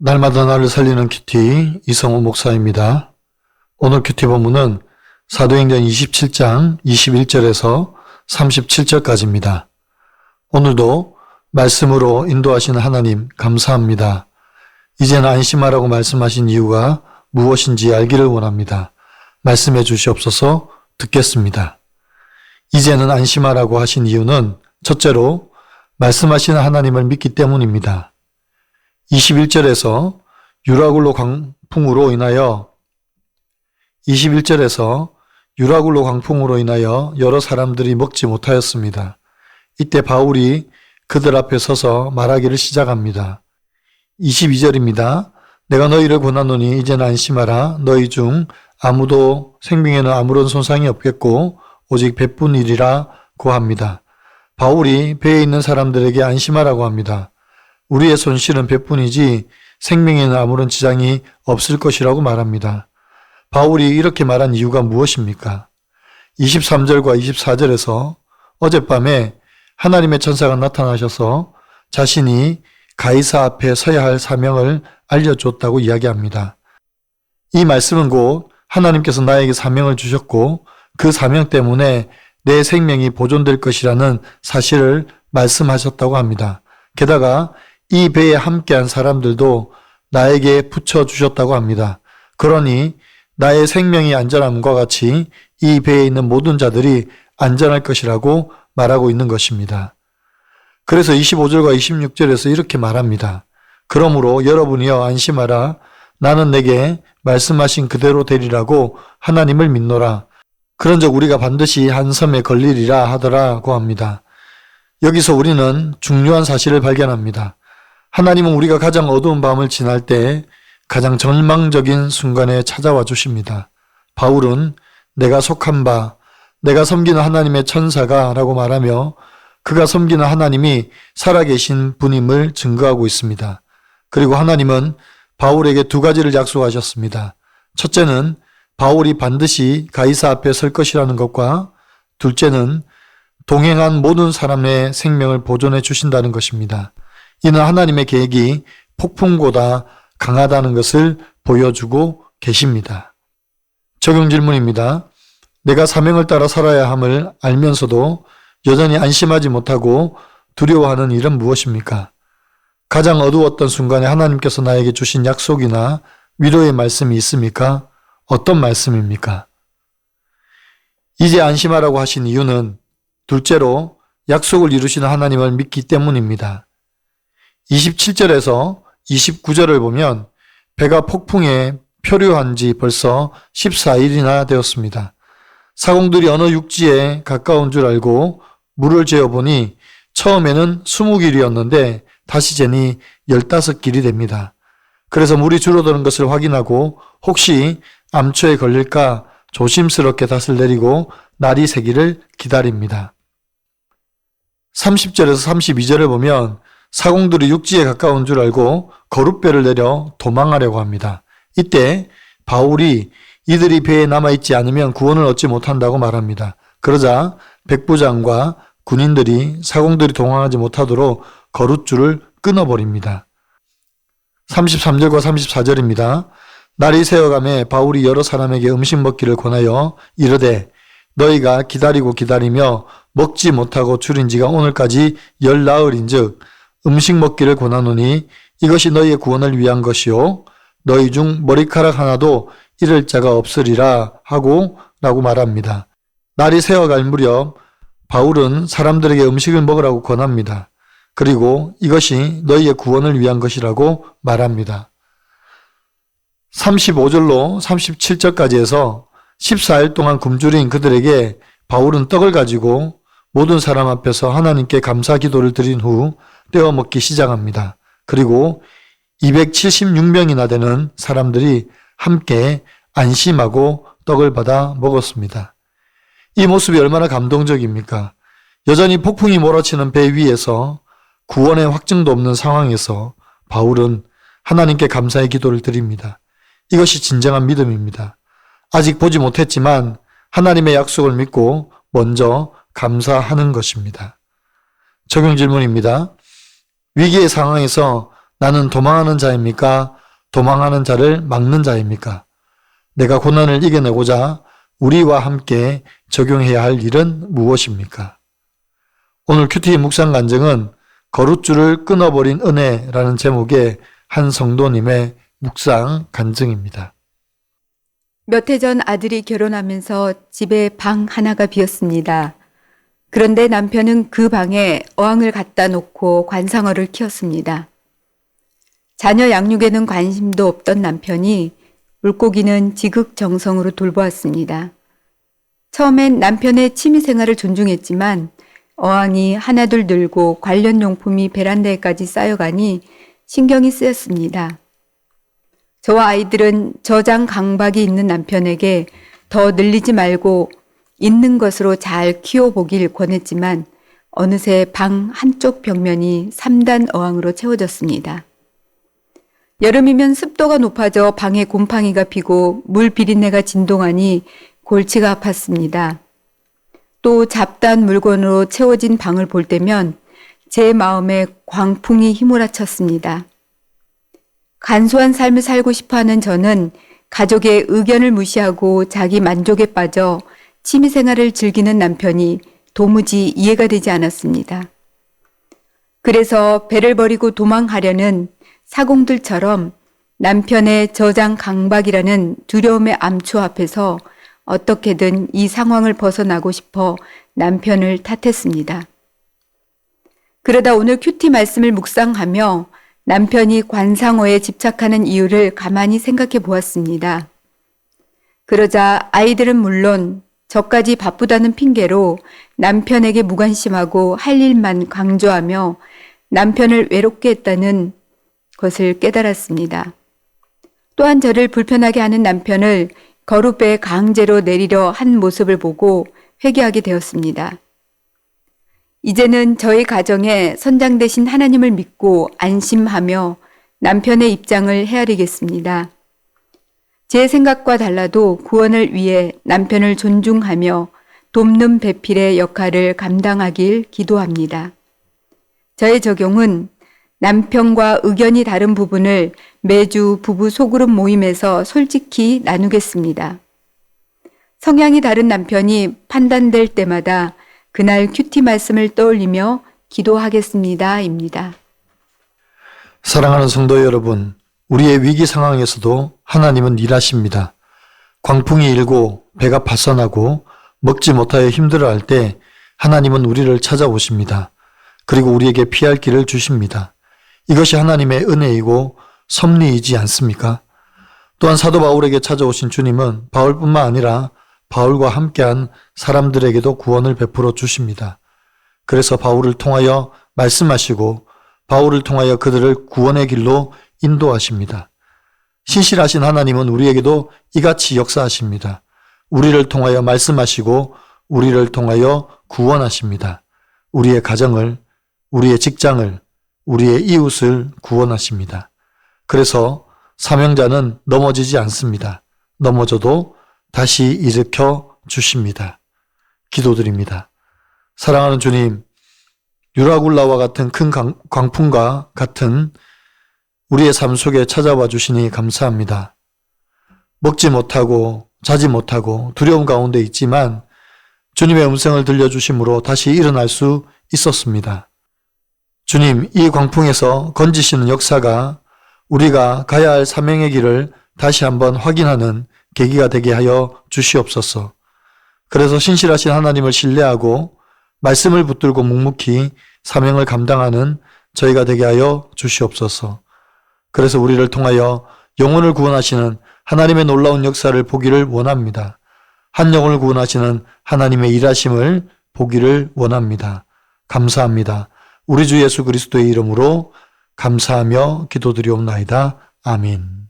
날마다 나를 살리는 큐티 이성호 목사입니다. 오늘 큐티 본문은 사도행전 27장 21절에서 37절까지입니다. 오늘도 말씀으로 인도하시는 하나님 감사합니다. 이제는 안심하라고 말씀하신 이유가 무엇인지 알기를 원합니다. 말씀해 주시옵소서. 듣겠습니다. 이제는 안심하라고 하신 이유는 첫째로 말씀하시는 하나님을 믿기 때문입니다. 21절에서 유라굴로 광풍으로 인하여 여러 사람들이 먹지 못하였습니다. 이때 바울이 그들 앞에 서서 말하기를 시작합니다. 22절입니다. 내가 너희를 권하노니 이제는 안심하라. 너희 중 아무도 생명에는 아무런 손상이 없겠고 오직 배뿐이리라고 합니다. 바울이 배에 있는 사람들에게 안심하라고 합니다. 우리의 손실은 배뿐이지 생명에는 아무런 지장이 없을 것이라고 말합니다. 바울이 이렇게 말한 이유가 무엇입니까? 23절과 24절에서 어젯밤에 하나님의 천사가 나타나셔서 자신이 가이사 앞에 서야 할 사명을 알려줬다고 이야기합니다. 이 말씀은 곧 하나님께서 나에게 사명을 주셨고 그 사명 때문에 내 생명이 보존될 것이라는 사실을 말씀하셨다고 합니다. 게다가 이 배에 함께한 사람들도 나에게 붙여주셨다고 합니다. 그러니 나의 생명이 안전함과 같이 이 배에 있는 모든 자들이 안전할 것이라고 말하고 있는 것입니다. 그래서 25절과 26절에서 이렇게 말합니다. 그러므로 여러분이여 안심하라. 나는 내게 말씀하신 그대로 되리라고 하나님을 믿노라. 그런즉 우리가 반드시 한 섬에 걸리리라 하더라고 합니다. 여기서 우리는 중요한 사실을 발견합니다. 하나님은 우리가 가장 어두운 밤을 지날 때 가장 절망적인 순간에 찾아와 주십니다. 바울은 내가 속한 바, 내가 섬기는 하나님의 천사가 라고 말하며 그가 섬기는 하나님이 살아계신 분임을 증거하고 있습니다. 그리고 하나님은 바울에게 두 가지를 약속하셨습니다. 첫째는 바울이 반드시 가이사 앞에 설 것이라는 것과 둘째는 동행한 모든 사람의 생명을 보존해 주신다는 것입니다. 이는 하나님의 계획이 폭풍보다 강하다는 것을 보여주고 계십니다. 적용 질문입니다. 내가 사명을 따라 살아야 함을 알면서도 여전히 안심하지 못하고 두려워하는 일은 무엇입니까? 가장 어두웠던 순간에 하나님께서 나에게 주신 약속이나 위로의 말씀이 있습니까? 어떤 말씀입니까? 이제 안심하라고 하신 이유는 둘째로 약속을 이루시는 하나님을 믿기 때문입니다. 27절에서 29절을 보면 배가 폭풍에 표류한 지 벌써 14일이나 되었습니다. 사공들이 어느 육지에 가까운 줄 알고 물을 재어보니 처음에는 20길이었는데 다시 재니 15길이 됩니다. 그래서 물이 줄어드는 것을 확인하고 혹시 암초에 걸릴까 조심스럽게 닷을 내리고 날이 새기를 기다립니다. 30절에서 32절을 보면 사공들이 육지에 가까운 줄 알고 거룻배를 내려 도망하려고 합니다. 이때 바울이 이들이 배에 남아있지 않으면 구원을 얻지 못한다고 말합니다. 그러자 백부장과 군인들이 사공들이 도망하지 못하도록 거룻줄을 끊어버립니다. 33절과 34절입니다. 날이 새어가매 바울이 여러 사람에게 음식 먹기를 권하여 이르되 너희가 기다리며 먹지 못하고 줄인 지가 오늘까지 10나흘인즉 음식 먹기를 권하노니 이것이 너희의 구원을 위한 것이요 너희 중 머리카락 하나도 잃을 자가 없으리라 하고 라고 말합니다. 날이 새어갈 무렵 바울은 사람들에게 음식을 먹으라고 권합니다. 그리고 이것이 너희의 구원을 위한 것이라고 말합니다. 35절로 37절까지 해서 14일 동안 굶주린 그들에게 바울은 떡을 가지고 모든 사람 앞에서 하나님께 감사 기도를 드린 후 떼어 먹기 시작합니다. 그리고 276명이나 되는 사람들이 함께 안심하고 떡을 받아 먹었습니다. 이 모습이 얼마나 감동적입니까? 여전히 폭풍이 몰아치는 배 위에서 구원의 확증도 없는 상황에서 바울은 하나님께 감사의 기도를 드립니다. 이것이 진정한 믿음입니다. 아직 보지 못했지만 하나님의 약속을 믿고 먼저 감사하는 것입니다. 적용 질문입니다. 위기의 상황에서 나는 도망하는 자입니까? 도망하는 자를 막는 자입니까? 내가 고난을 이겨내고자 우리와 함께 적용해야 할 일은 무엇입니까? 오늘 큐티 묵상 간증은 거룻줄을 끊어버린 은혜라는 제목의 한 성도님의 묵상 간증입니다. 몇 해 전 아들이 결혼하면서 집에 방 하나가 비었습니다. 그런데 남편은 그 방에 어항을 갖다 놓고 관상어를 키웠습니다. 자녀 양육에는 관심도 없던 남편이 물고기는 지극정성으로 돌보았습니다. 처음엔 남편의 취미생활을 존중했지만 어항이 하나둘 늘고 관련 용품이 베란다에까지 쌓여가니 신경이 쓰였습니다. 저와 아이들은 저장 강박이 있는 남편에게 더 늘리지 말고 있는 것으로 잘 키워보길 권했지만 어느새 방 한쪽 벽면이 3단 어항으로 채워졌습니다. 여름이면 습도가 높아져 방에 곰팡이가 피고 물 비린내가 진동하니 골치가 아팠습니다. 또 잡다한 물건으로 채워진 방을 볼 때면 제 마음에 광풍이 휘몰아쳤습니다. 간소한 삶을 살고 싶어하는 저는 가족의 의견을 무시하고 자기 만족에 빠져 취미생활을 즐기는 남편이 도무지 이해가 되지 않았습니다. 그래서 배를 버리고 도망하려는 사공들처럼 남편의 저장 강박이라는 두려움의 암초 앞에서 어떻게든 이 상황을 벗어나고 싶어 남편을 탓했습니다. 그러다 오늘 큐티 말씀을 묵상하며 남편이 관상어에 집착하는 이유를 가만히 생각해 보았습니다. 그러자 아이들은 물론 저까지 바쁘다는 핑계로 남편에게 무관심하고 할 일만 강조하며 남편을 외롭게 했다는 것을 깨달았습니다. 또한 저를 불편하게 하는 남편을 거룻배에 강제로 내리려 한 모습을 보고 회개하게 되었습니다. 이제는 저희 가정에 선장 되신 하나님을 믿고 안심하며 남편의 입장을 헤아리겠습니다. 제 생각과 달라도 구원을 위해 남편을 존중하며 돕는 배필의 역할을 감당하길 기도합니다. 저의 적용은 남편과 의견이 다른 부분을 매주 부부 소그룹 모임에서 솔직히 나누겠습니다. 성향이 다른 남편이 판단될 때마다 그날 큐티 말씀을 떠올리며 기도하겠습니다. 입니다. 사랑하는 성도 여러분, 우리의 위기 상황에서도 하나님은 일하십니다. 광풍이 일고 배가 파선하고 먹지 못하여 힘들어할 때 하나님은 우리를 찾아오십니다. 그리고 우리에게 피할 길을 주십니다. 이것이 하나님의 은혜이고 섭리이지 않습니까? 또한 사도 바울에게 찾아오신 주님은 바울뿐만 아니라 바울과 함께한 사람들에게도 구원을 베풀어 주십니다. 그래서 바울을 통하여 말씀하시고 바울을 통하여 그들을 구원의 길로 인도하십니다. 신실하신 하나님은 우리에게도 이같이 역사하십니다. 우리를 통하여 말씀하시고 우리를 통하여 구원하십니다. 우리의 가정을, 우리의 직장을, 우리의 이웃을 구원하십니다. 그래서 사명자는 넘어지지 않습니다. 넘어져도 다시 일으켜 주십니다. 기도드립니다. 사랑하는 주님, 유라굴라와 같은 큰 광풍과 같은 우리의 삶 속에 찾아와 주시니 감사합니다. 먹지 못하고 자지 못하고 두려움 가운데 있지만 주님의 음성을 들려주심으로 다시 일어날 수 있었습니다. 주님, 이 광풍에서 건지시는 역사가 우리가 가야 할 사명의 길을 다시 한번 확인하는 계기가 되게 하여 주시옵소서. 그래서 신실하신 하나님을 신뢰하고 말씀을 붙들고 묵묵히 사명을 감당하는 저희가 되게 하여 주시옵소서. 그래서 우리를 통하여 영혼을 구원하시는 하나님의 놀라운 역사를 보기를 원합니다. 한 영혼을 구원하시는 하나님의 일하심을 보기를 원합니다. 감사합니다. 우리 주 예수 그리스도의 이름으로 감사하며 기도드리옵나이다. 아멘.